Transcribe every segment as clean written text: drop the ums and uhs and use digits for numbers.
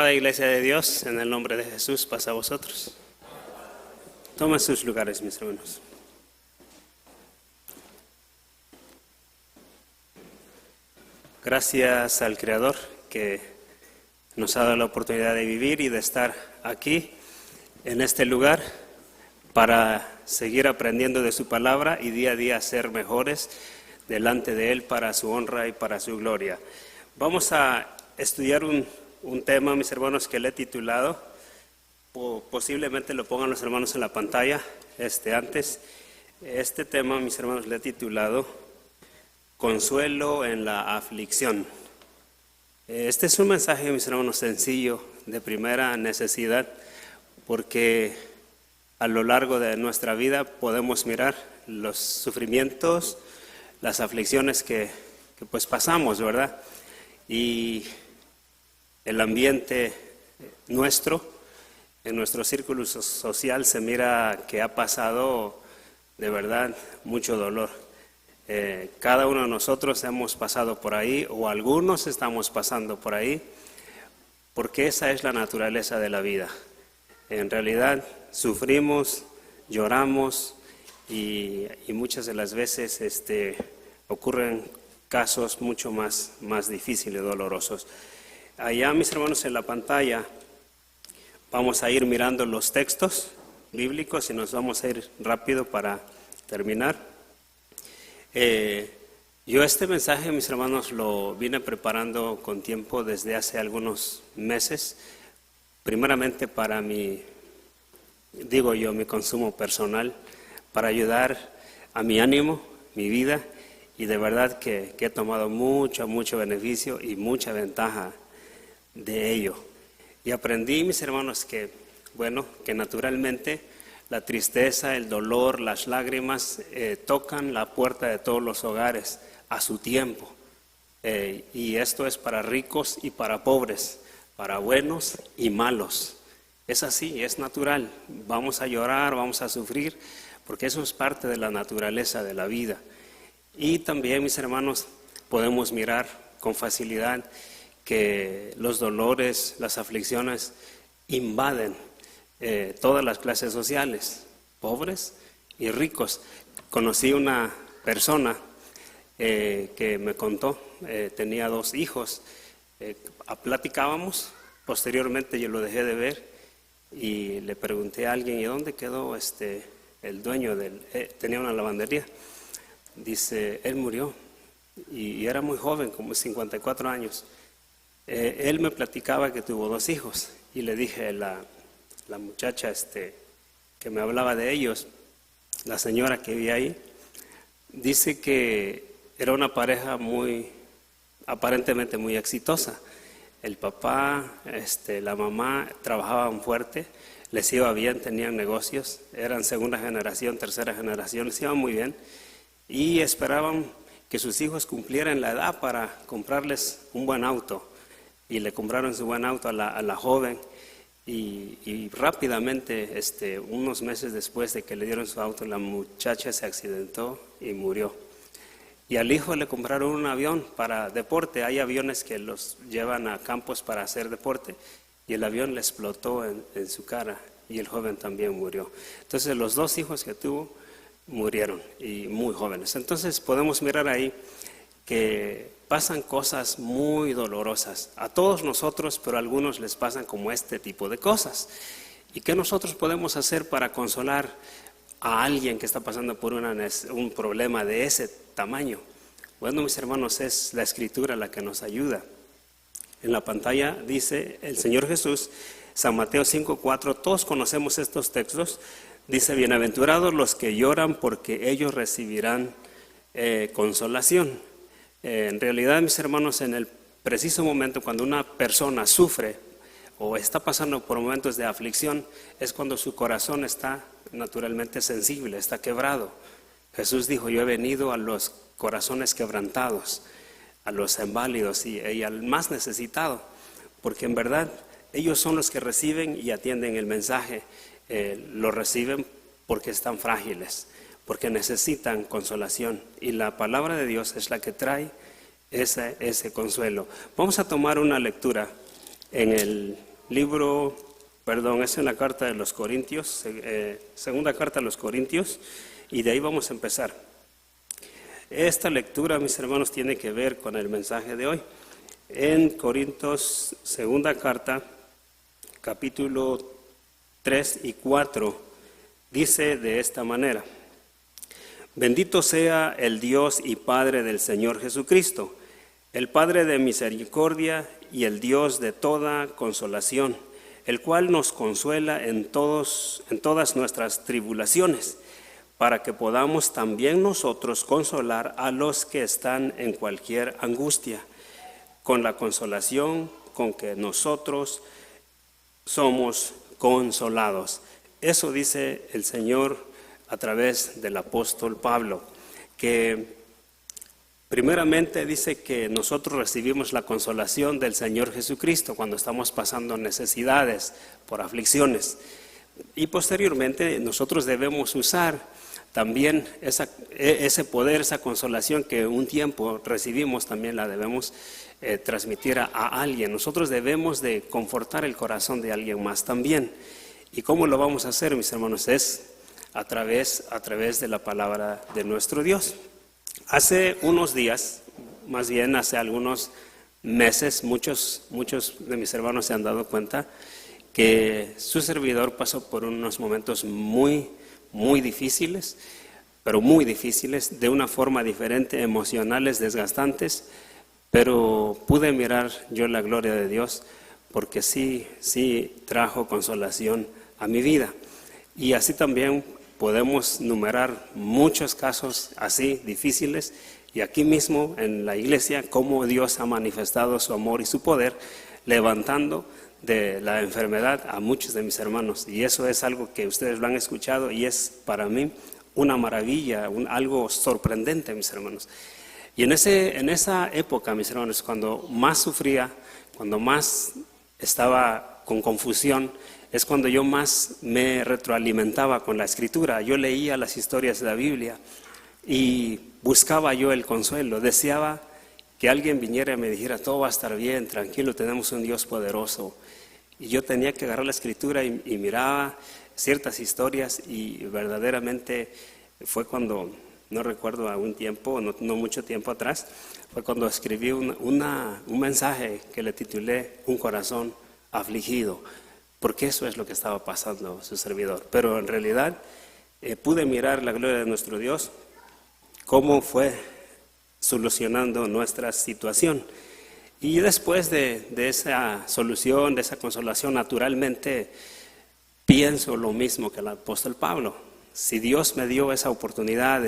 amada Iglesia de Dios, en el nombre de Jesús, pasa a vosotros. Tomen sus lugares, mis hermanos. Gracias al Creador que nos ha dado la oportunidad de vivir y de estar aquí, en este lugar, para seguir aprendiendo de su palabra y día a día ser mejores delante de Él para su honra y para su gloria. Vamos a estudiar un tema, mis hermanos, que le he titulado, posiblemente lo pongan los hermanos en la pantalla antes. Este tema, mis hermanos, le he titulado Consuelo en la aflicción. Este es un mensaje, mis hermanos, sencillo, de primera necesidad, porque a lo largo de nuestra vida podemos mirar los sufrimientos, las aflicciones que pues pasamos, ¿verdad? Y el ambiente nuestro, en nuestro círculo social, se mira que ha pasado de verdad mucho dolor. Cada uno de nosotros hemos pasado por ahí, o algunos estamos pasando por ahí, porque esa es la naturaleza de la vida. En realidad sufrimos, lloramos y muchas de las veces ocurren casos mucho más difíciles, dolorosos. Allá, mis hermanos, en la pantalla vamos a ir mirando los textos bíblicos y nos vamos a ir rápido para terminar. Yo este mensaje, mis hermanos, lo vine preparando con tiempo desde hace algunos meses, primeramente para mi consumo personal, para ayudar a mi ánimo, mi vida, y de verdad que he tomado mucho beneficio y mucha ventaja de ello. Y aprendí, mis hermanos, que naturalmente la tristeza, el dolor, las lágrimas tocan la puerta de todos los hogares a su tiempo. Y esto es para ricos y para pobres, para buenos y malos. Es así, es natural. Vamos a llorar, vamos a sufrir, porque eso es parte de la naturaleza de la vida. Y también, mis hermanos, podemos mirar con facilidad que los dolores, las aflicciones invaden todas las clases sociales, pobres y ricos. Conocí una persona que me contó, tenía 2 hijos, platicábamos, posteriormente yo lo dejé de ver y le pregunté a alguien, ¿y dónde quedó el dueño tenía una lavandería? Dice, él murió y era muy joven, como 54 años. Él me platicaba que tuvo 2 hijos y le dije, la muchacha que me hablaba de ellos, la señora que vi ahí, dice que era una pareja aparentemente muy exitosa. El papá, la mamá trabajaban fuerte, les iba bien, tenían negocios, eran segunda generación, tercera generación, les iba muy bien y esperaban que sus hijos cumplieran la edad para comprarles un buen auto. Y le compraron su buen auto a la joven y rápidamente, unos meses después de que le dieron su auto, la muchacha se accidentó y murió. Y al hijo le compraron un avión para deporte. Hay aviones que los llevan a campos para hacer deporte y el avión le explotó en su cara y el joven también murió. Entonces los 2 hijos que tuvo murieron y muy jóvenes. Entonces podemos mirar ahí que pasan cosas muy dolorosas a todos nosotros, pero a algunos les pasan como este tipo de cosas. ¿Y qué nosotros podemos hacer para consolar a alguien que está pasando por un problema de ese tamaño? Bueno, mis hermanos, es la Escritura la que nos ayuda. En la pantalla dice el Señor Jesús, San Mateo 5:4, todos conocemos estos textos, dice, bienaventurados los que lloran porque ellos recibirán consolación. En realidad, mis hermanos, en el preciso momento cuando una persona sufre o está pasando por momentos de aflicción, es cuando su corazón está naturalmente sensible, está quebrado. Jesús dijo, yo he venido a los corazones quebrantados, a los inválidos y al más necesitado, porque en verdad ellos son los que reciben y atienden el mensaje, lo reciben porque están frágiles, porque necesitan consolación y la palabra de Dios es la que trae ese consuelo. Vamos a tomar una lectura en el es en la carta de los Corintios, segunda carta a los Corintios, y de ahí vamos a empezar. Esta lectura, mis hermanos, tiene que ver con el mensaje de hoy. En Corintios, segunda carta, capítulo 3 y 4, dice de esta manera: Bendito sea el Dios y Padre del Señor Jesucristo, el Padre de misericordia y el Dios de toda consolación, el cual nos consuela en todas nuestras tribulaciones, para que podamos también nosotros consolar a los que están en cualquier angustia, con la consolación con que nosotros somos consolados. Eso dice el Señor a través del apóstol Pablo, que primeramente dice que nosotros recibimos la consolación del Señor Jesucristo cuando estamos pasando necesidades por aflicciones, y posteriormente nosotros debemos usar también ese poder, esa consolación que un tiempo recibimos, también la debemos transmitir a alguien. Nosotros debemos de confortar el corazón de alguien más también. ¿Y cómo lo vamos a hacer, mis hermanos? Es a través de la palabra de nuestro Dios. Hace unos días, más bien hace algunos meses, muchos de mis hermanos se han dado cuenta que su servidor pasó por unos momentos muy difíciles, pero muy difíciles, de una forma diferente, emocionales, desgastantes, pero pude mirar yo la gloria de Dios, porque sí trajo consolación a mi vida. Y así también podemos numerar muchos casos así difíciles, y aquí mismo en la iglesia, cómo Dios ha manifestado su amor y su poder, levantando de la enfermedad a muchos de mis hermanos. Y eso es algo que ustedes lo han escuchado, y es para mí una maravilla, algo sorprendente, mis hermanos. Y en esa época, mis hermanos, cuando más sufría, cuando más estaba con confusión, es cuando yo más me retroalimentaba con la Escritura. Yo leía las historias de la Biblia y buscaba yo el consuelo. Deseaba que alguien viniera y me dijera: todo va a estar bien, tranquilo, tenemos un Dios poderoso. Y yo tenía que agarrar la Escritura y miraba ciertas historias, y verdaderamente fue cuando, no recuerdo a un tiempo, no mucho tiempo atrás, fue cuando escribí un mensaje que le titulé Un corazón afligido, porque eso es lo que estaba pasando su servidor. Pero en realidad pude mirar la gloria de nuestro Dios, cómo fue solucionando nuestra situación. Y después de esa solución, de esa consolación, naturalmente pienso lo mismo que el apóstol Pablo. Si Dios me dio esa oportunidad,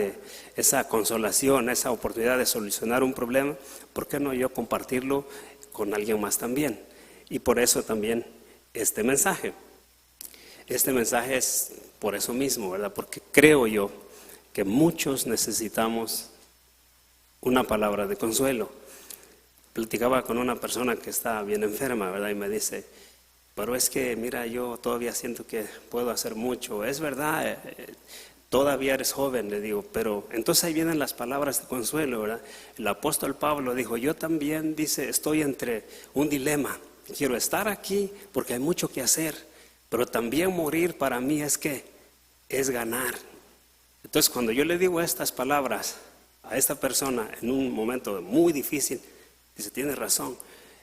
esa consolación, esa oportunidad de solucionar un problema, ¿por qué no yo compartirlo con alguien más también? Y por eso también este mensaje. Este mensaje es por eso mismo, ¿verdad? Porque creo yo que muchos necesitamos una palabra de consuelo. Platicaba con una persona que está bien enferma, ¿verdad? Y me dice: pero es que, mira, yo todavía siento que puedo hacer mucho. Es verdad, todavía eres joven, le digo, pero entonces ahí vienen las palabras de consuelo, ¿verdad? El apóstol Pablo dijo: yo también, dice, estoy entre un dilema. Quiero estar aquí porque hay mucho que hacer, pero también morir para mí es ganar. Entonces, cuando yo le digo estas palabras a esta persona en un momento muy difícil, dice: tiene razón.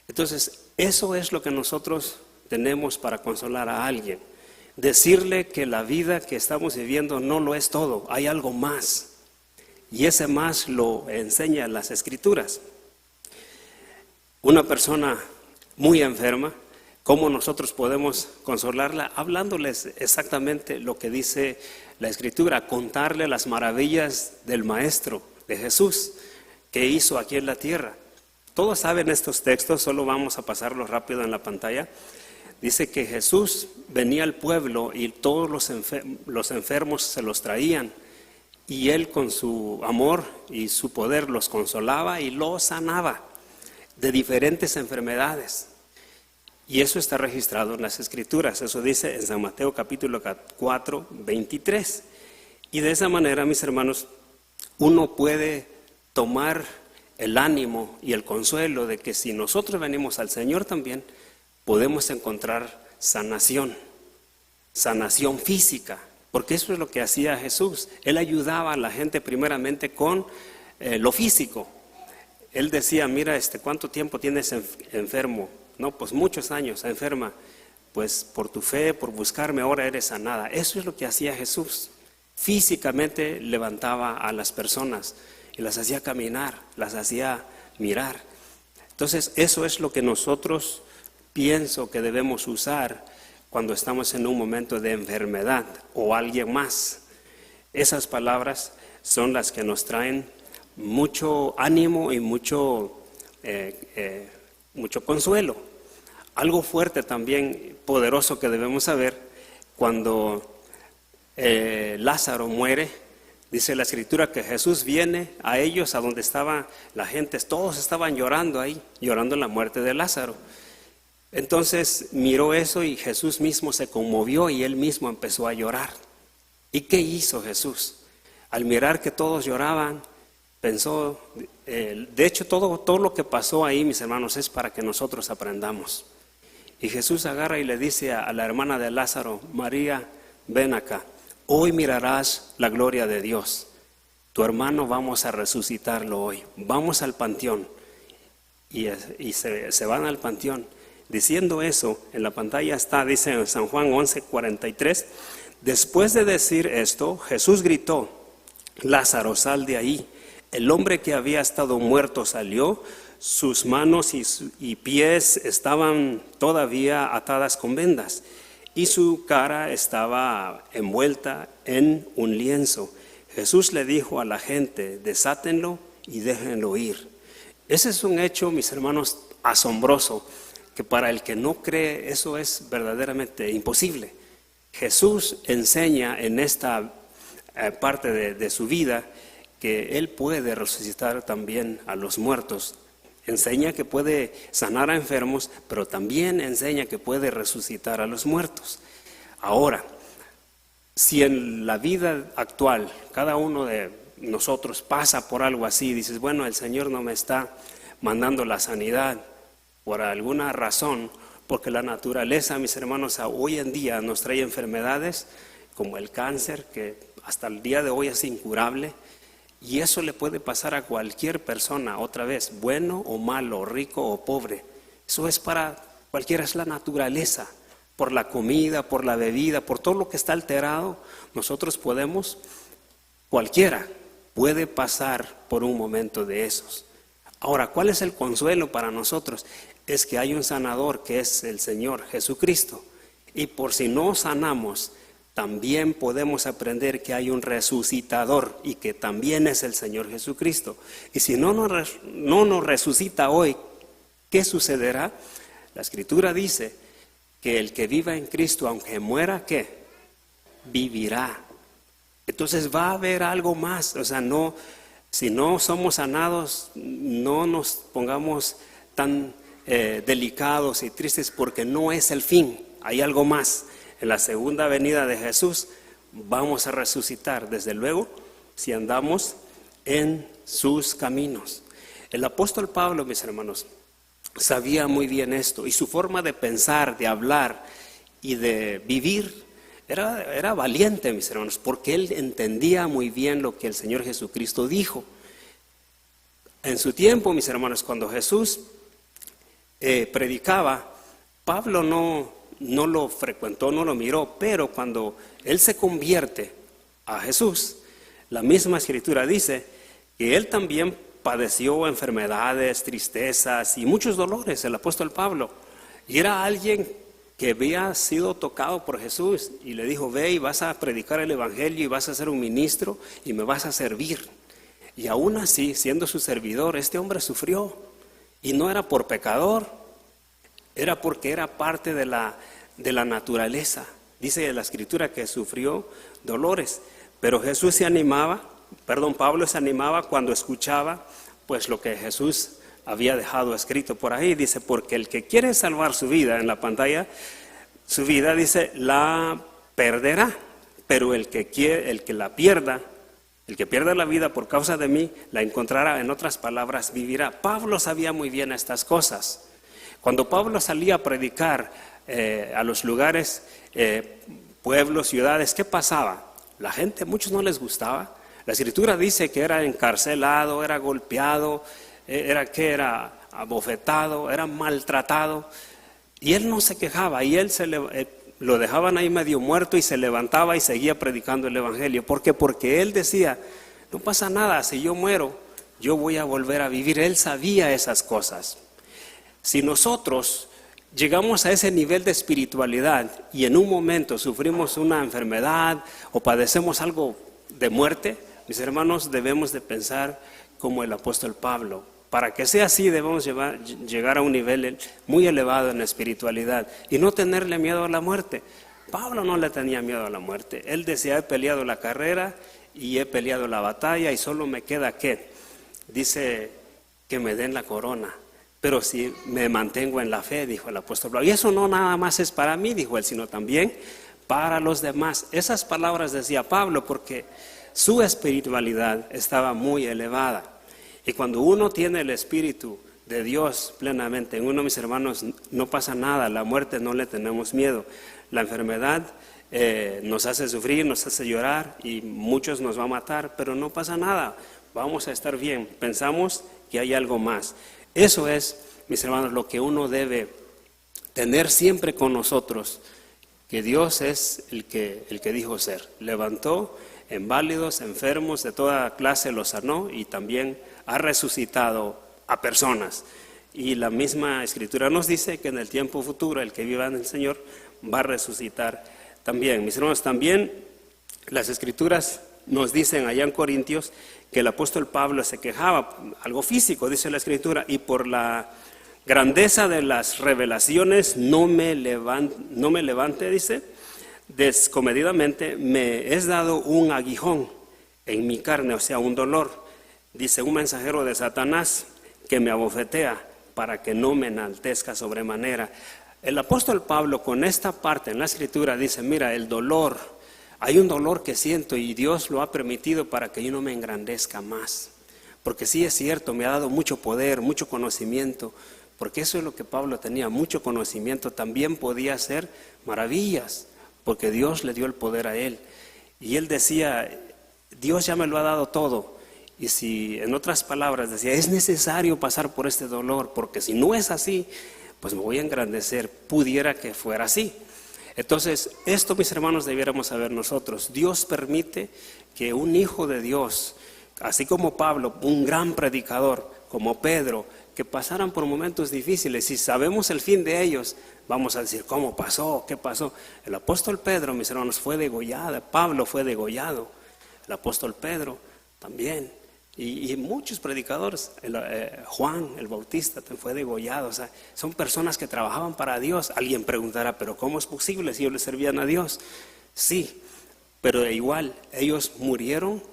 Entonces, eso es lo que nosotros tenemos para consolar a alguien. Decirle que la vida que estamos viviendo no lo es todo, hay algo más. Y ese más lo enseñan las Escrituras. Una persona muy enferma, ¿cómo nosotros podemos consolarla? Hablándoles exactamente lo que dice la Escritura, contarle las maravillas del Maestro, de Jesús, que hizo aquí en la tierra. Todos saben estos textos, solo vamos a pasarlos rápido en la pantalla. Dice que Jesús venía al pueblo y todos los enfermos se los traían, y Él con su amor y su poder los consolaba y los sanaba de diferentes enfermedades. Y eso está registrado en las Escrituras. Eso dice en San Mateo capítulo 4, 23. Y de esa manera, mis hermanos, uno puede tomar el ánimo y el consuelo de que si nosotros venimos al Señor también, podemos encontrar sanación física, porque eso es lo que hacía Jesús. Él ayudaba a la gente primeramente con lo físico. Él decía, mira, ¿cuánto tiempo tienes enfermo? No, pues muchos años enferma. Pues por tu fe, por buscarme, ahora eres sanada. Eso es lo que hacía Jesús. Físicamente levantaba a las personas y las hacía caminar, las hacía mirar. Entonces, eso es lo que nosotros pienso que debemos usar cuando estamos en un momento de enfermedad o alguien más. Esas palabras son las que nos traen mucho ánimo y mucho consuelo. Algo fuerte también, poderoso que debemos saber, cuando Lázaro muere, dice la Escritura que Jesús viene a ellos, a donde estaba la gente, todos estaban llorando ahí, llorando la muerte de Lázaro. Entonces miró eso y Jesús mismo se conmovió y él mismo empezó a llorar. ¿Y qué hizo Jesús? Al mirar que todos lloraban, pensó, de hecho todo lo que pasó ahí, mis hermanos, es para que nosotros aprendamos. Y Jesús agarra y le dice a la hermana de Lázaro, María, ven acá, hoy mirarás la gloria de Dios. Tu hermano vamos a resucitarlo hoy, vamos al panteón. Y se van al panteón. Diciendo eso, en la pantalla está, dice en San Juan 11:43, después de decir esto, Jesús gritó, Lázaro, sal de ahí. El hombre que había estado muerto salió, sus manos y pies estaban todavía atadas con vendas y su cara estaba envuelta en un lienzo. Jesús le dijo a la gente, desátenlo y déjenlo ir. Ese es un hecho, mis hermanos, asombroso, que para el que no cree eso es verdaderamente imposible. Jesús enseña en esta parte de su vida que Él puede resucitar también a los muertos. Enseña que puede sanar a enfermos, pero también enseña que puede resucitar a los muertos. Ahora, si en la vida actual cada uno de nosotros pasa por algo así, dices, bueno, el Señor no me está mandando la sanidad por alguna razón, porque la naturaleza, mis hermanos, hoy en día nos trae enfermedades como el cáncer, que hasta el día de hoy es incurable. Y eso le puede pasar a cualquier persona, otra vez, bueno o malo, rico o pobre. Eso es para cualquiera, es la naturaleza. Por la comida, por la bebida, por todo lo que está alterado, nosotros cualquiera puede pasar por un momento de esos. Ahora, ¿cuál es el consuelo para nosotros? Es que hay un sanador que es el Señor Jesucristo. Y por si no sanamos, también podemos aprender que hay un resucitador y que también es el Señor Jesucristo. Y si no nos resucita hoy, ¿qué sucederá? La Escritura dice que el que viva en Cristo, aunque muera, ¿qué? Vivirá. Entonces va a haber algo más. O sea, si no somos sanados, no nos pongamos tan delicados y tristes, porque no es el fin. Hay algo más. En la segunda venida de Jesús vamos a resucitar, desde luego, si andamos en sus caminos. El apóstol Pablo, mis hermanos, sabía muy bien esto, y su forma de pensar, de hablar y de vivir era valiente, mis hermanos, porque él entendía muy bien lo que el Señor Jesucristo dijo. En su tiempo, mis hermanos, cuando Jesús predicaba, Pablo no lo frecuentó, no lo miró, pero cuando él se convierte a Jesús, la misma Escritura dice que él también padeció enfermedades, tristezas y muchos dolores, el apóstol Pablo. Y era alguien que había sido tocado por Jesús y le dijo, ve y vas a predicar el evangelio y vas a ser un ministro y me vas a servir. Y aún así, siendo su servidor, este hombre sufrió. Y no era por pecador, era porque era parte de la naturaleza. Dice la Escritura que sufrió dolores, pero Pablo se animaba cuando escuchaba pues lo que Jesús había dejado escrito por ahí. Dice, porque el que quiere salvar su vida, en la pantalla, su vida, dice, la perderá, pero el que pierda la vida por causa de mí, la encontrará. En otras palabras, vivirá. Pablo sabía muy bien estas cosas. Cuando Pablo salía a predicar a los lugares, pueblos, ciudades, ¿qué pasaba? La gente, muchos no les gustaba. La Escritura dice que era encarcelado, era golpeado, era abofetado, era maltratado. Y él no se quejaba, y él lo dejaban ahí medio muerto y se levantaba y seguía predicando el Evangelio. ¿Por qué? Porque él decía, no pasa nada, si yo muero, yo voy a volver a vivir. Él sabía esas cosas. Si nosotros llegamos a ese nivel de espiritualidad y en un momento sufrimos una enfermedad o padecemos algo de muerte, mis hermanos, debemos de pensar como el apóstol Pablo. Para que sea así debemos llegar a un nivel muy elevado en la espiritualidad y no tenerle miedo a la muerte. Pablo no le tenía miedo a la muerte. Él decía, he peleado la carrera y he peleado la batalla y solo me queda ¿qué? Dice que me den la corona. Pero si me mantengo en la fe, dijo el apóstol Pablo. Y eso no nada más es para mí, dijo él, sino también para los demás. Esas palabras decía Pablo porque su espiritualidad estaba muy elevada. Y cuando uno tiene el Espíritu de Dios plenamente en uno, mis hermanos, no pasa nada. La muerte no le tenemos miedo. La enfermedad nos hace sufrir, nos hace llorar y muchos nos va a matar, pero no pasa nada. Vamos a estar bien. Pensamos que hay algo más. Eso es, mis hermanos, lo que uno debe tener siempre con nosotros, que Dios es el que dijo ser. Levantó inválidos, enfermos, de toda clase los sanó y también ha resucitado a personas. Y la misma Escritura nos dice que en el tiempo futuro el que viva en el Señor va a resucitar también. Mis hermanos, también las Escrituras nos dicen allá en Corintios que el apóstol Pablo se quejaba, algo físico, dice la Escritura, y por la grandeza de las revelaciones no me levante, dice, descomedidamente, me es dado un aguijón en mi carne, o sea, un dolor, dice, un mensajero de Satanás que me abofetea para que no me enaltezca sobremanera. El apóstol Pablo con esta parte en la Escritura dice, mira, el dolor, hay un dolor que siento y Dios lo ha permitido para que yo no me engrandezca más. Porque sí es cierto, me ha dado mucho poder, mucho conocimiento, porque eso es lo que Pablo tenía, mucho conocimiento, también podía hacer maravillas, porque Dios le dio el poder a él. Y él decía, Dios ya me lo ha dado todo. Y si, en otras palabras, decía, es necesario pasar por este dolor, porque si no es así, pues me voy a engrandecer, pudiera que fuera así. Entonces, esto, mis hermanos, debiéramos saber nosotros. Dios permite que un hijo de Dios, así como Pablo, un gran predicador, como Pedro, que pasaran por momentos difíciles. Si sabemos el fin de ellos, vamos a decir, ¿cómo pasó? ¿Qué pasó? El apóstol Pedro, mis hermanos, fue degollado. Pablo fue degollado. El apóstol Pedro también. Y muchos predicadores, Juan el Bautista fue degollado. O sea, son personas que trabajaban para Dios. Alguien preguntará, ¿pero cómo es posible si ellos le servían a Dios? Sí, pero igual ellos murieron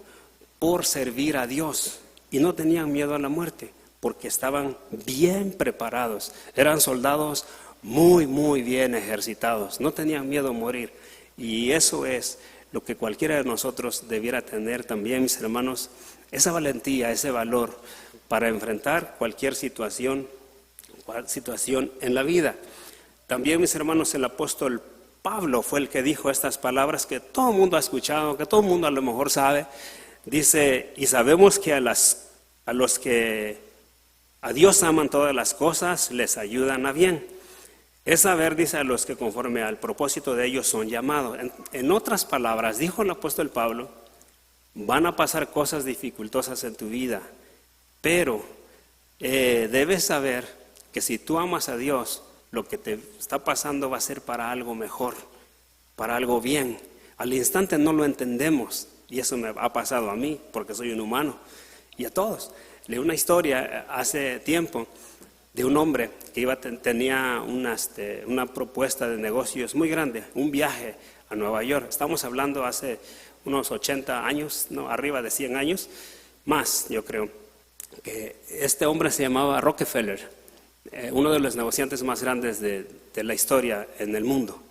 por servir a Dios y no tenían miedo a la muerte porque estaban bien preparados. Eran soldados muy, muy bien ejercitados. No tenían miedo a morir. Y eso es lo que cualquiera de nosotros debiera tener también, mis hermanos, esa valentía, ese valor para enfrentar cualquier situación en la vida. También, mis hermanos, el apóstol Pablo fue el que dijo estas palabras que todo el mundo ha escuchado, que todo el mundo a lo mejor sabe. Dice, y sabemos que a los que a Dios aman todas las cosas, les ayudan a bien. Es saber, dice, a los que conforme al propósito de ellos son llamados. En otras palabras, dijo el apóstol Pablo, van a pasar cosas dificultosas en tu vida, pero debes saber que si tú amas a Dios, lo que te está pasando va a ser para algo mejor, para algo bien. Al instante no lo entendemos, y eso me ha pasado a mí, porque soy un humano, y a todos. Leí una historia hace tiempo de un hombre que tenía una propuesta de negocios muy grande, un viaje a Nueva York. Estamos hablando hace unos 80 años, no, arriba de 100 años, más yo creo, que este hombre se llamaba Rockefeller, uno de los negociantes más grandes de la historia en el mundo.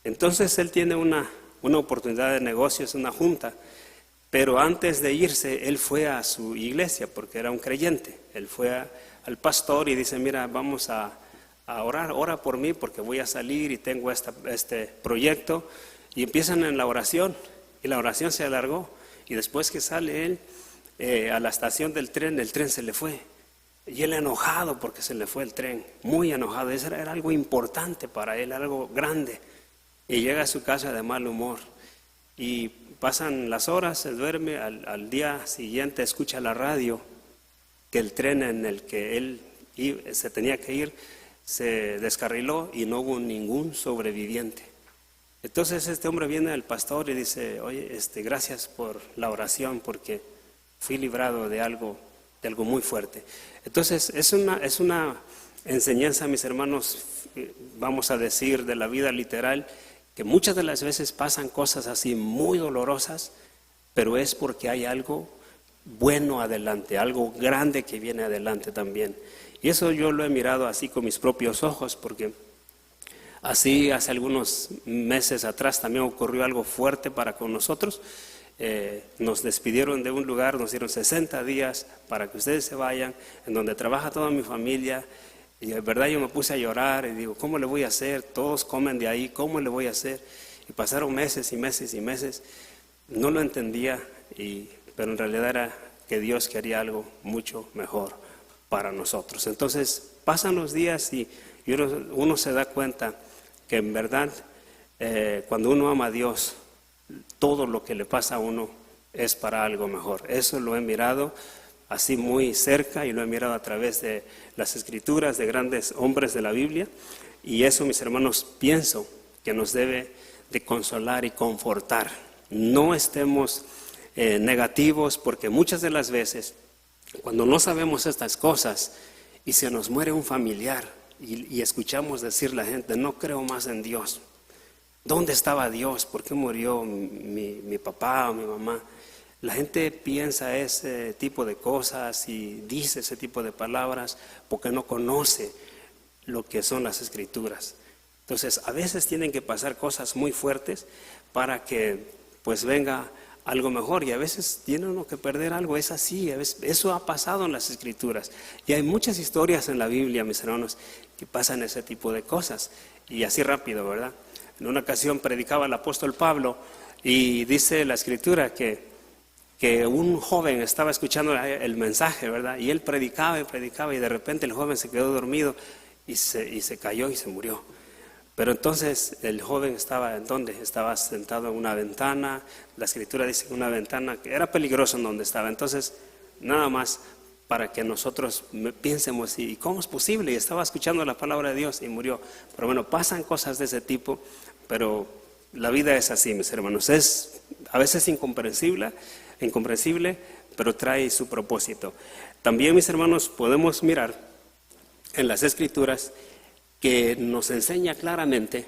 Entonces él tiene una oportunidad de negocios, una junta, pero antes de irse él fue a su iglesia porque era un creyente. Él fue al pastor y dice, mira, vamos a orar, ora por mí porque voy a salir y tengo este proyecto. Y empiezan en la oración, y la oración se alargó. Y después que sale él a la estación del tren, el tren se le fue. Y él enojado porque se le fue el tren, muy enojado. Eso era algo importante para él, algo grande. Y llega a su casa de mal humor. Y pasan las horas, se duerme, al día siguiente escucha la radio que el tren en el que él se tenía que ir se descarriló y no hubo ningún sobreviviente. Entonces este hombre viene al pastor y dice: oye, gracias por la oración porque fui librado de algo muy fuerte. Entonces es una enseñanza, mis hermanos, vamos a decir, de la vida literal, que muchas de las veces pasan cosas así muy dolorosas, pero es porque hay algo bueno adelante, algo grande que viene adelante también. Y eso yo lo he mirado así con mis propios ojos, porque así hace algunos meses atrás también ocurrió algo fuerte para con nosotros. Nos despidieron de un lugar, nos dieron 60 días para que ustedes se vayan, en donde trabaja toda mi familia. Y de verdad yo me puse a llorar y digo: ¿cómo le voy a hacer? Todos comen de ahí, ¿cómo le voy a hacer? Y pasaron meses y meses y meses. No lo entendía, pero en realidad era que Dios quería algo mucho mejor para nosotros. Entonces pasan los días y uno se da cuenta que en verdad cuando uno ama a Dios, todo lo que le pasa a uno es para algo mejor. Eso lo he mirado así muy cerca y lo he mirado a través de las escrituras de grandes hombres de la Biblia, y eso, mis hermanos, pienso que nos debe de consolar y confortar. No estemos negativos, porque muchas de las veces cuando no sabemos estas cosas y se nos muere un familiar y escuchamos decir la gente: no creo más en Dios. ¿Dónde estaba Dios? ¿Por qué murió mi papá o mi mamá? La gente piensa ese tipo de cosas y dice ese tipo de palabras porque no conoce lo que son las escrituras. Entonces, a veces tienen que pasar cosas muy fuertes para que pues venga algo mejor, y a veces tiene uno que perder algo. Es así, a veces, eso ha pasado en las escrituras, y hay muchas historias en la Biblia, mis hermanos, que pasan ese tipo de cosas. Y así rápido, ¿verdad? En una ocasión predicaba el apóstol Pablo y dice la escritura que un joven estaba escuchando el mensaje, ¿verdad? Y él predicaba y predicaba, y de repente el joven se quedó dormido y se cayó y se murió. Pero entonces el joven estaba ¿en dónde? Estaba sentado en una ventana. La escritura dice que una ventana que era peligroso en donde estaba. Entonces, nada más para que nosotros piensemos: ¿y cómo es posible? Y estaba escuchando la palabra de Dios y murió. Pero bueno, pasan cosas de ese tipo, pero la vida es así, mis hermanos. Es a veces incomprensible, pero trae su propósito. También, mis hermanos, podemos mirar en las escrituras que nos enseña claramente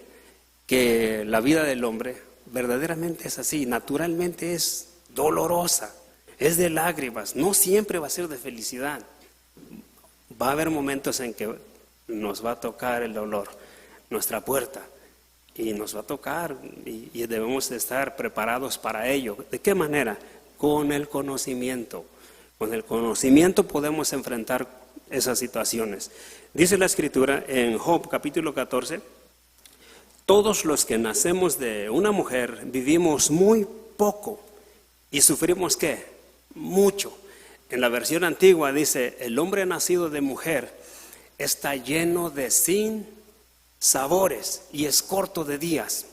que la vida del hombre verdaderamente es así, naturalmente es dolorosa, es de lágrimas, no siempre va a ser de felicidad. Va a haber momentos en que nos va a tocar el dolor, nuestra puerta, y nos va a tocar, y debemos de estar preparados para ello. ¿De qué manera? Con el conocimiento. Con el conocimiento podemos enfrentar esas situaciones. Dice la escritura en Job capítulo 14: todos los que nacemos de una mujer vivimos muy poco y sufrimos ¿qué? Mucho. En la versión antigua dice: el hombre nacido de mujer está lleno de sinsabores y es corto de días.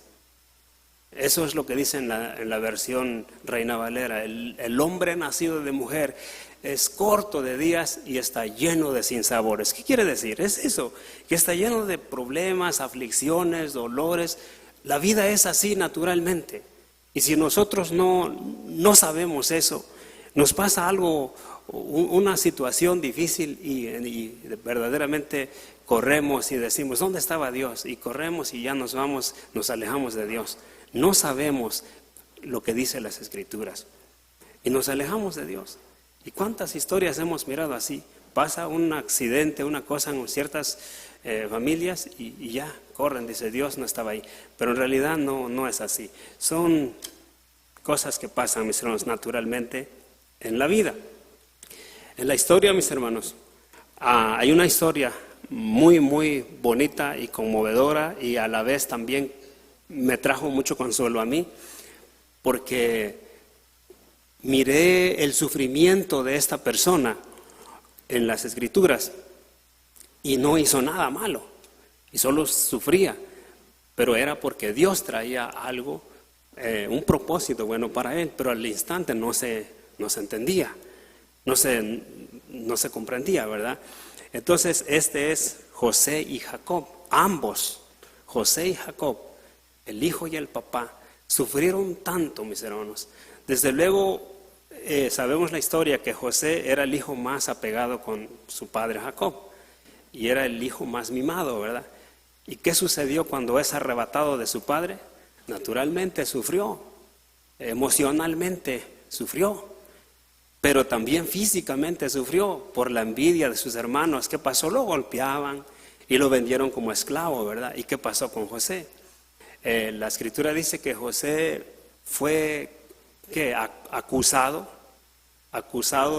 Eso es lo que dice en la versión Reina Valera. El hombre nacido de mujer es corto de días y está lleno de sinsabores. ¿Qué quiere decir? Es eso, que está lleno de problemas, aflicciones, dolores. La vida es así naturalmente. Y si nosotros no sabemos eso, nos pasa algo, una situación difícil, y verdaderamente corremos y decimos: ¿dónde estaba Dios? Y corremos y ya nos vamos, nos alejamos de Dios. No sabemos lo que dicen las escrituras y nos alejamos de Dios. ¿Y cuántas historias hemos mirado así? Pasa un accidente, una cosa en ciertas familias y ya corren, dice: Dios no estaba ahí. Pero en realidad no es así. Son cosas que pasan, mis hermanos, naturalmente en la vida. En la historia, mis hermanos, hay una historia muy, muy bonita y conmovedora, y a la vez también me trajo mucho consuelo a mí, porque miré el sufrimiento de esta persona en las Escrituras y no hizo nada malo, y solo sufría, pero era porque Dios traía algo, un propósito bueno para él, pero al instante no se entendía, no se comprendía, ¿verdad? Entonces este es José y Jacob, ambos, José y Jacob, el hijo y el papá, sufrieron tanto, mis hermanos. Desde luego sabemos la historia que José era el hijo más apegado con su padre Jacob y era el hijo más mimado, ¿verdad? ¿Y qué sucedió cuando es arrebatado de su padre? Naturalmente sufrió, emocionalmente sufrió, pero también físicamente sufrió por la envidia de sus hermanos. ¿Qué pasó? Lo golpeaban y lo vendieron como esclavo, ¿verdad? ¿Y qué pasó con José? La Escritura dice que José fue acusado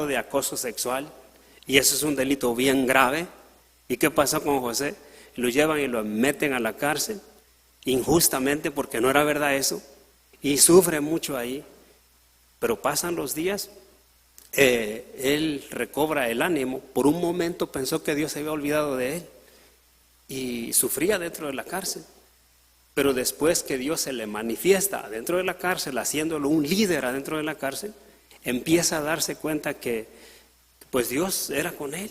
de acoso sexual, y eso es un delito bien grave. ¿Y qué pasó con José? Lo llevan y lo meten a la cárcel injustamente porque no era verdad eso, y sufre mucho ahí. Pero pasan los días, él recobra el ánimo. Por un momento pensó que Dios se había olvidado de él y sufría dentro de la cárcel. Pero después que Dios se le manifiesta dentro de la cárcel, haciéndolo un líder adentro de la cárcel, empieza a darse cuenta que pues Dios era con él,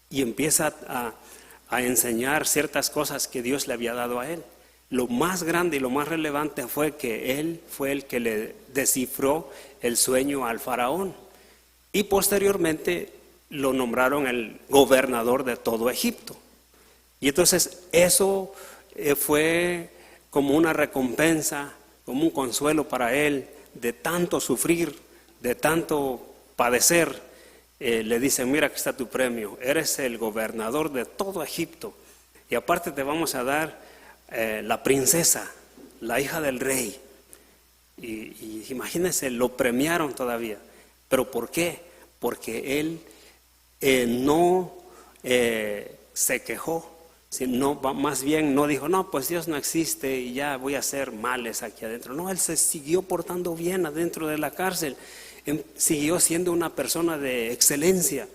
y empieza a enseñar ciertas cosas que Dios le había dado a él. Lo más grande y lo más relevante fue que él fue el que le descifró el sueño al faraón, y posteriormente lo nombraron el gobernador de todo Egipto. Y entonces eso fue como una recompensa, como un consuelo para él de tanto sufrir, de tanto padecer. Le dicen: mira, aquí está tu premio, eres el gobernador de todo Egipto, y aparte te vamos a dar la princesa, la hija del rey. Y imagínense, lo premiaron todavía. ¿Pero por qué? Porque él no se quejó, sino más bien no dijo: no, pues Dios no existe y ya voy a hacer males aquí adentro. No, él se siguió portando bien adentro de la cárcel, siguió siendo una persona de excelencia,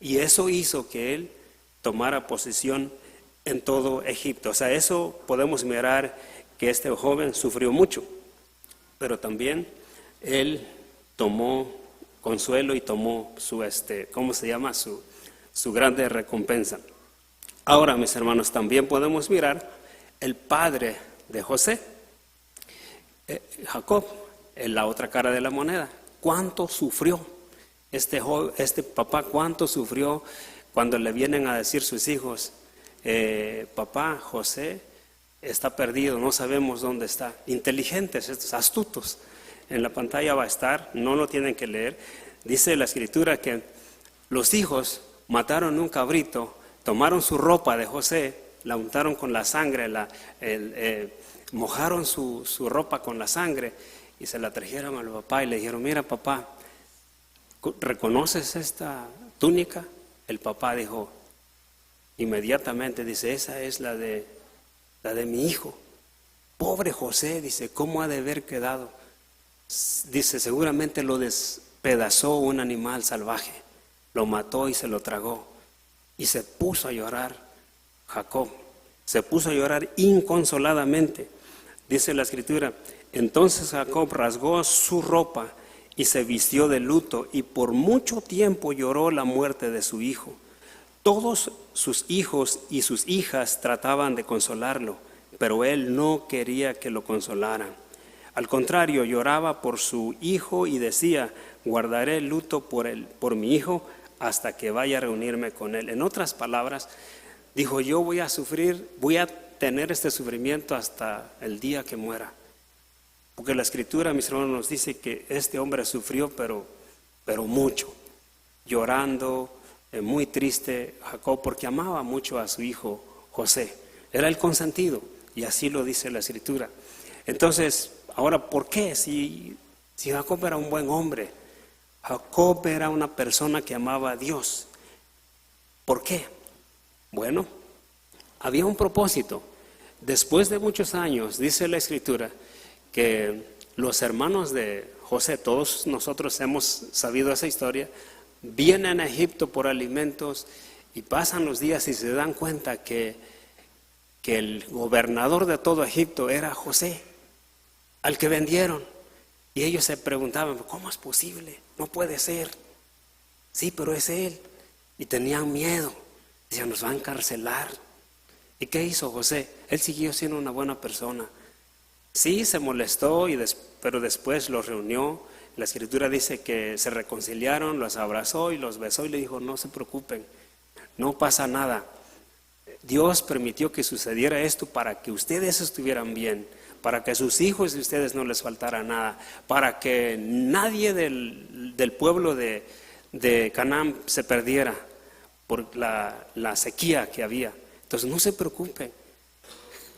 y eso hizo que él tomara posición en todo Egipto. O sea, eso podemos mirar que este joven sufrió mucho, pero también él tomó consuelo y tomó su su grande recompensa. Ahora, mis hermanos, también podemos mirar el padre de José, Jacob, en la otra cara de la moneda. ¿Cuánto sufrió este papá? ¿Cuánto sufrió cuando le vienen a decir sus hijos: papá, José está perdido, no sabemos dónde está? Inteligentes, estos astutos. En la pantalla va a estar, no lo tienen que leer. Dice la Escritura que los hijos mataron un cabrito, tomaron su ropa de José, la untaron con la sangre, mojaron su ropa con la sangre y se la trajeron al papá y le dijeron: mira, papá, ¿reconoces esta túnica? El papá dijo inmediatamente, dice: esa es la de mi hijo. Pobre José, dice, ¿cómo ha de haber quedado? Dice: seguramente lo despedazó un animal salvaje, lo mató y se lo tragó. Y se puso a llorar Jacob, se puso a llorar inconsoladamente. Dice la Escritura: entonces Jacob rasgó su ropa y se vistió de luto, y por mucho tiempo lloró la muerte de su hijo. Todos sus hijos y sus hijas trataban de consolarlo, pero él no quería que lo consolaran. Al contrario, lloraba por su hijo y decía: guardaré el luto por mi hijo hasta que vaya a reunirme con él. En otras palabras, dijo: yo voy a sufrir, voy a tener este sufrimiento hasta el día que muera. Porque la Escritura, mis hermanos, nos dice que este hombre sufrió, pero mucho, llorando, muy triste Jacob, porque amaba mucho a su hijo José. Era el consentido, y así lo dice la Escritura. Entonces, ahora, ¿por qué? Si Jacob era un buen hombre, Jacob era una persona que amaba a Dios. ¿Por qué? Bueno, había un propósito. Después de muchos años, dice la Escritura, que los hermanos de José, todos nosotros hemos sabido esa historia, vienen a Egipto por alimentos y pasan los días y se dan cuenta que el gobernador de todo Egipto era José, al que vendieron. Y ellos se preguntaban, ¿cómo es posible? No puede ser. Sí, pero es él. Y tenían miedo. Decían, nos va a encarcelar. ¿Y qué hizo José? Él siguió siendo una buena persona. Sí, se molestó, pero después los reunió. La Escritura dice que se reconciliaron, los abrazó y los besó y le dijo, no se preocupen, no pasa nada. Dios permitió que sucediera esto para que ustedes estuvieran bien, para que a sus hijos y ustedes no les faltara nada, para que nadie del pueblo de Canaán se perdiera por la sequía que había. Entonces no se preocupen.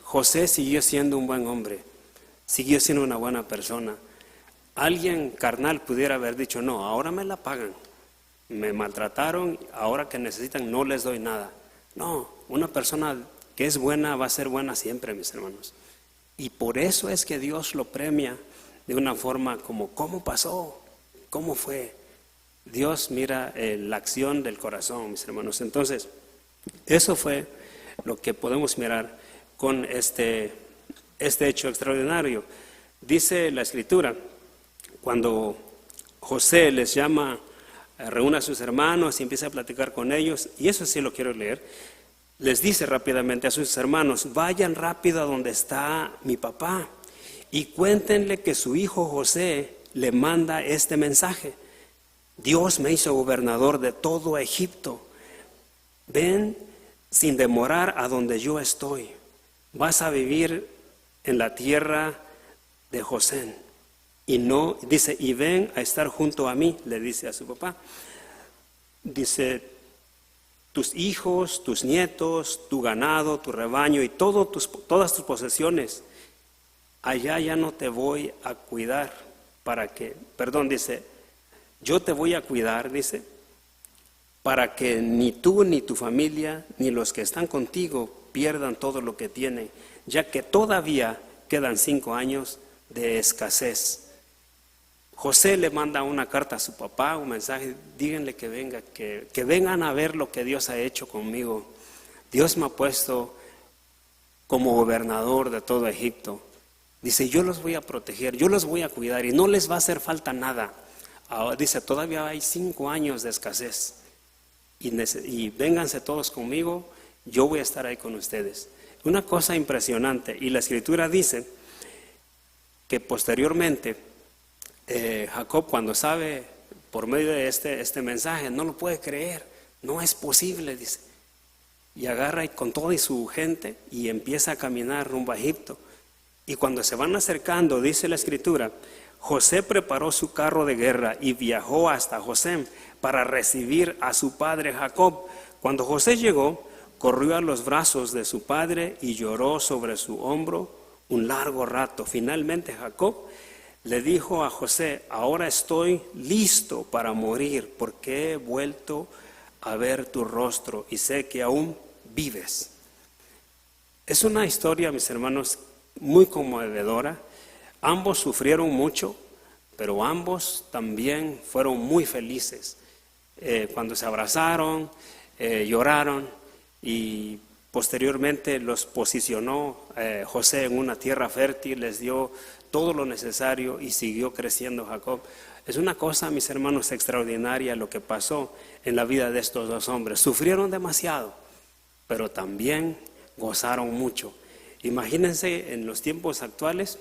José siguió siendo un buen hombre, siguió siendo una buena persona. Alguien carnal pudiera haber dicho, no, ahora me la pagan, me maltrataron, ahora que necesitan no les doy nada. No, una persona que es buena va a ser buena siempre, mis hermanos. Y por eso es que Dios lo premia de una forma como, ¿cómo pasó? ¿Cómo fue? Dios mira la acción del corazón, mis hermanos. Entonces, eso fue lo que podemos mirar con este hecho extraordinario. Dice la Escritura, cuando José les llama, reúne a sus hermanos y empieza a platicar con ellos, y eso sí lo quiero leer, les dice rápidamente a sus hermanos, vayan rápido a donde está mi papá y cuéntenle que su hijo José le manda este mensaje. Dios me hizo gobernador de todo Egipto. Ven sin demorar a donde yo estoy. Vas a vivir en la tierra de José. Y no, dice, y ven a estar junto a mí, le dice a su papá. Dice, tus hijos, tus nietos, tu ganado, tu rebaño y todas tus posesiones, allá ya no te voy a cuidar dice, yo te voy a cuidar, dice, para que ni tú, ni tu familia, ni los que están contigo pierdan todo lo que tienen, ya que todavía quedan 5 años de escasez. José le manda una carta a su papá, un mensaje, díganle que venga, que vengan a ver lo que Dios ha hecho conmigo. Dios me ha puesto como gobernador de todo Egipto. Dice, yo los voy a proteger, yo los voy a cuidar y no les va a hacer falta nada. Ahora, dice, todavía hay 5 años de escasez y vénganse todos conmigo, yo voy a estar ahí con ustedes. Una cosa impresionante, y la Escritura dice que posteriormente Jacob, cuando sabe por medio de este mensaje, no lo puede creer, no es posible, dice, y agarra y con toda su gente y empieza a caminar rumbo a Egipto. Y cuando se van acercando, dice la Escritura, José preparó su carro de guerra y viajó hasta José para recibir a su padre Jacob. Cuando José llegó, corrió a los brazos de su padre y lloró sobre su hombro un largo rato. Finalmente Jacob le dijo a José, ahora estoy listo para morir porque he vuelto a ver tu rostro y sé que aún vives. Es una historia, mis hermanos, muy conmovedora. Ambos sufrieron mucho, pero ambos también fueron muy felices. Cuando se abrazaron, lloraron y posteriormente los posicionó José en una tierra fértil, les dio todo lo necesario y siguió creciendo Jacob. Es una cosa, mis hermanos, extraordinaria lo que pasó en la vida de estos dos hombres. Sufrieron demasiado, pero también gozaron mucho. Imagínense en los tiempos actuales,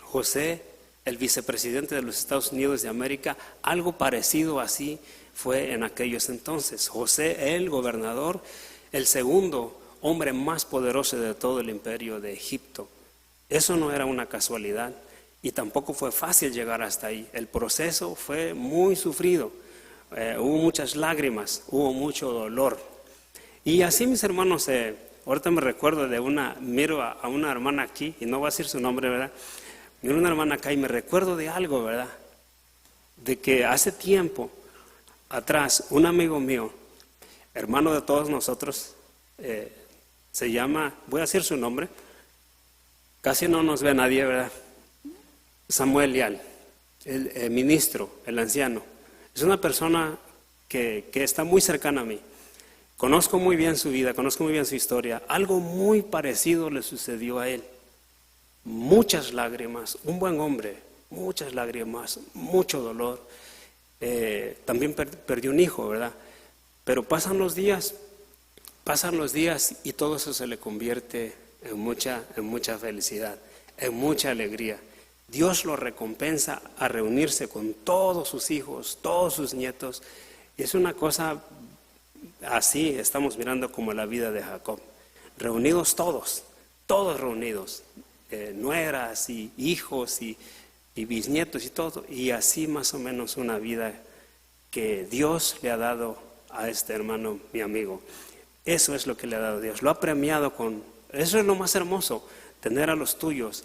José, el vicepresidente de los Estados Unidos de América, algo parecido así fue en aquellos entonces. José, el gobernador, el segundo hombre más poderoso de todo el imperio de Egipto. Eso no era una casualidad y tampoco fue fácil llegar hasta ahí. El proceso fue muy sufrido, hubo muchas lágrimas, hubo mucho dolor. Y así, mis hermanos, ahorita me recuerdo miro a una hermana aquí, y no voy a decir su nombre, ¿verdad? Miro a una hermana acá y me recuerdo de algo, ¿verdad? De que hace tiempo atrás, un amigo mío, hermano de todos nosotros, Se llama, voy a decir su nombre, casi no nos ve nadie, ¿verdad? Samuel Leal, el ministro, el anciano. Es una persona que está muy cercana a mí. Conozco muy bien su vida, conozco muy bien su historia. Algo muy parecido le sucedió a él. Muchas lágrimas, un buen hombre, muchas lágrimas, mucho dolor. También perdió un hijo, ¿verdad? Pero pasan los días y todo eso se le convierte en mucha felicidad, en mucha alegría. Dios lo recompensa a reunirse con todos sus hijos, todos sus nietos. Y es una cosa así, estamos mirando como la vida de Jacob. Reunidos todos reunidos, nueras y hijos y bisnietos y todo. Y así más o menos una vida que Dios le ha dado a este hermano, mi amigo. Eso es lo que le ha dado Dios, lo ha premiado con, eso es lo más hermoso, tener a los tuyos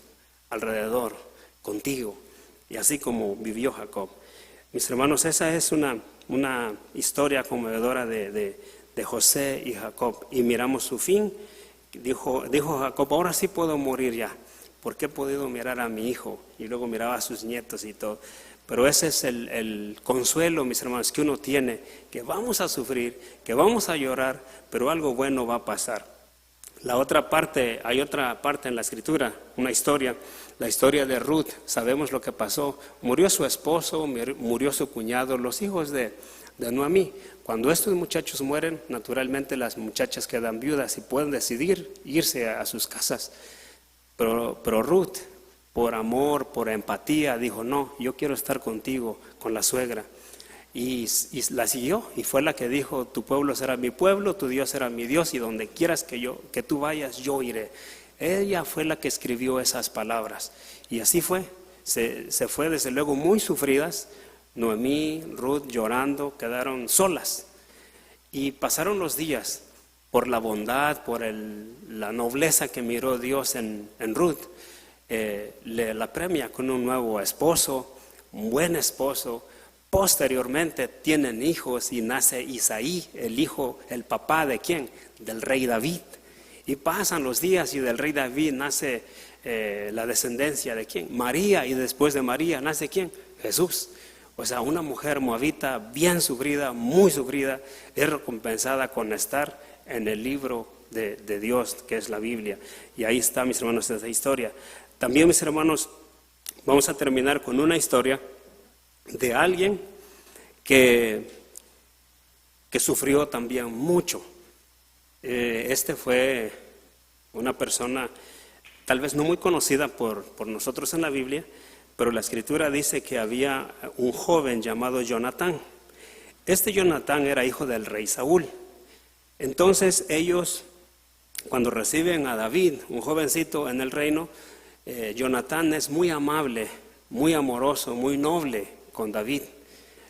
alrededor, contigo, y así como vivió Jacob. Mis hermanos, esa es una historia conmovedora de José y Jacob, y miramos su fin. Dijo Jacob, ahora sí puedo morir ya, porque he podido mirar a mi hijo, y luego miraba a sus nietos y todo. Pero ese es el consuelo, mis hermanos, que uno tiene, que vamos a sufrir, que vamos a llorar, pero algo bueno va a pasar. La otra parte, hay otra parte en la Escritura, una historia, la historia de Ruth. Sabemos lo que pasó. Murió su esposo, murió su cuñado, los hijos de Noemí. Cuando estos muchachos mueren, naturalmente las muchachas quedan viudas y pueden decidir irse a sus casas. Pero Ruth, por amor, por empatía, dijo, no, yo quiero estar contigo, con la suegra. Y la siguió, y fue la que dijo, tu pueblo será mi pueblo, tu Dios será mi Dios, y donde quieras que tú vayas, yo iré. Ella fue la que escribió esas palabras, y así fue. Se fue desde luego muy sufridas. Noemí, Ruth llorando, quedaron solas. Y pasaron los días por la bondad, por la nobleza que miró Dios en Ruth. La premia con un nuevo esposo, un buen esposo. Posteriormente tienen hijos y nace Isaí, el papá de ¿quién? Del rey David. Y pasan los días y del rey David nace la descendencia de ¿quién? María, y después de María nace ¿quién? Jesús. O sea, una mujer moabita bien sufrida, muy sufrida, es recompensada con estar en el libro de Dios, que es la Biblia. Y ahí está, mis hermanos, esa historia. También, mis hermanos, vamos a terminar con una historia de alguien que sufrió también mucho. Este fue una persona tal vez no muy conocida por nosotros en la Biblia, pero la Escritura dice que había un joven llamado Jonatán. Este Jonatán era hijo del rey Saúl. Entonces ellos, cuando reciben a David, un jovencito en el reino, Jonatán es muy amable, muy amoroso, muy noble con David.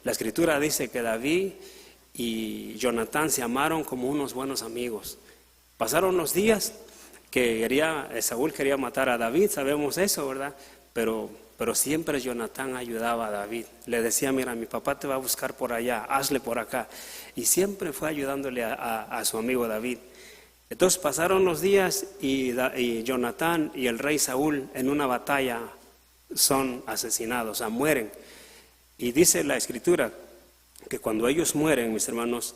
La Escritura dice que David y Jonatán se amaron como unos buenos amigos. Pasaron los días que Saúl quería matar a David, sabemos eso, ¿verdad? Pero siempre Jonatán ayudaba a David. Le decía, mira, mi papá te va a buscar por allá, hazle por acá. Y siempre fue ayudándole a su amigo David. Entonces pasaron los días y Jonatán y el rey Saúl en una batalla son asesinados, o sea, mueren. Y dice la Escritura que cuando ellos mueren, mis hermanos,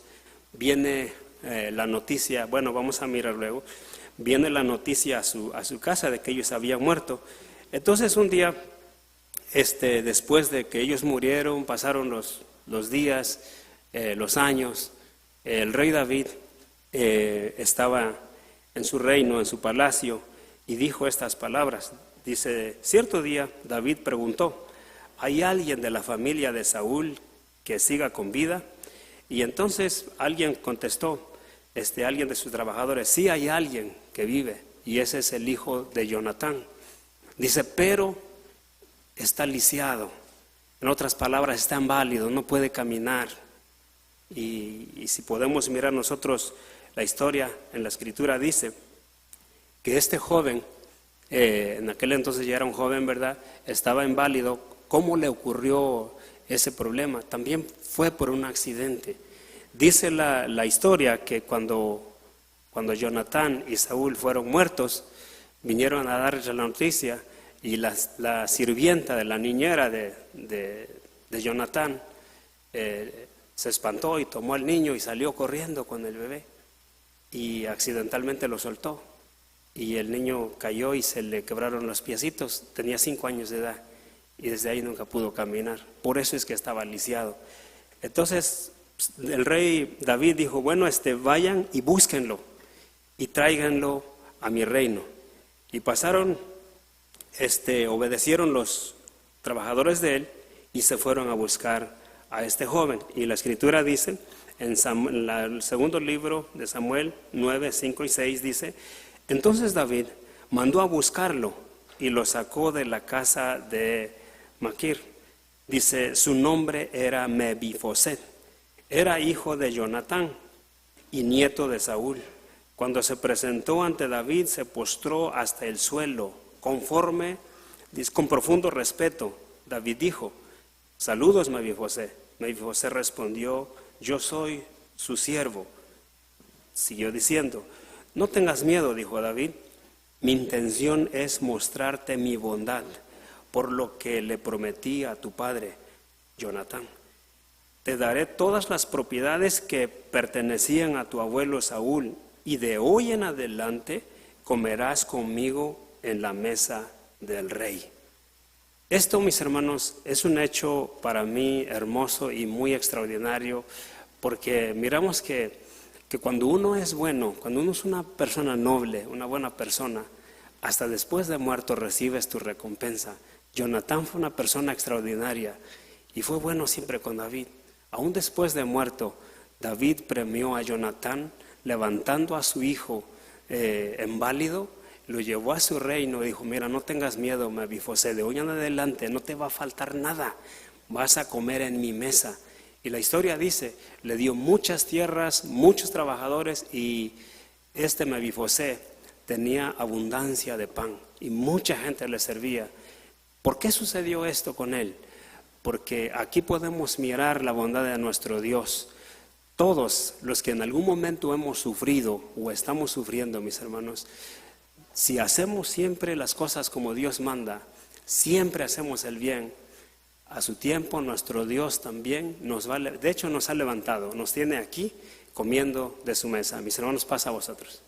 viene la noticia, bueno, vamos a mirar luego, viene la noticia a su casa de que ellos habían muerto. Entonces un día, después de que ellos murieron, pasaron los días, los años, el rey David estaba en su reino, en su palacio, y dijo estas palabras. Dice, cierto día David preguntó, ¿hay alguien de la familia de Saúl que siga con vida? Y entonces alguien contestó, alguien de sus trabajadores, sí hay alguien que vive, y ese es el hijo de Jonatán. Dice, pero está lisiado, en otras palabras, está inválido, no puede caminar. Y si podemos mirar nosotros la historia en la Escritura, dice que este joven, en aquel entonces ya era un joven, ¿verdad? Estaba inválido. ¿Cómo le ocurrió ese problema? También fue por un accidente. Dice la historia que cuando Cuando Jonatán y Saúl fueron muertos, vinieron a darles la noticia, y la sirvienta de la niñera de Jonatán se espantó y tomó al niño y salió corriendo con el bebé y accidentalmente lo soltó, y el niño cayó y se le quebraron los piecitos. Tenía 5 años de edad y desde ahí nunca pudo caminar. Por eso es que estaba lisiado. Entonces el rey David dijo, bueno, vayan y búsquenlo y tráiganlo a mi reino. Y pasaron, obedecieron los trabajadores de él y se fueron a buscar a este joven. Y la escritura dice, en el segundo libro de Samuel 9, 5 y 6 dice, entonces David mandó a buscarlo y lo sacó de la casa de Maquir. Dice, su nombre era Mefiboset, era hijo de Jonatán y nieto de Saúl. Cuando se presentó ante David, se postró hasta el suelo, con profundo respeto. David dijo, saludos, Mefiboset. Mefiboset respondió, yo soy su siervo. Siguió diciendo, no tengas miedo, dijo David, mi intención es mostrarte mi bondad, por lo que le prometí a tu padre, Jonatán. Te daré todas las propiedades que pertenecían a tu abuelo Saúl, y de hoy en adelante comerás conmigo en la mesa del rey. Esto, mis hermanos, es un hecho para mí hermoso y muy extraordinario, porque miramos que cuando uno es bueno, cuando uno es una persona noble, una buena persona, hasta después de muerto recibes tu recompensa. Jonatán fue una persona extraordinaria y fue bueno siempre con David. Aún después de muerto, David premió a Jonatán levantando a su hijo inválido, lo llevó a su reino y dijo, mira, no tengas miedo, Mefiboset, de hoy en adelante no te va a faltar nada, vas a comer en mi mesa. Y la historia dice, le dio muchas tierras, muchos trabajadores, y Mefiboset tenía abundancia de pan y mucha gente le servía. ¿Por qué sucedió esto con él? Porque aquí podemos mirar la bondad de nuestro Dios. Todos los que en algún momento hemos sufrido o estamos sufriendo, mis hermanos, si hacemos siempre las cosas como Dios manda, siempre hacemos el bien, a su tiempo nuestro Dios también nos ha levantado, nos tiene aquí comiendo de su mesa. Mis hermanos, pasa a vosotros.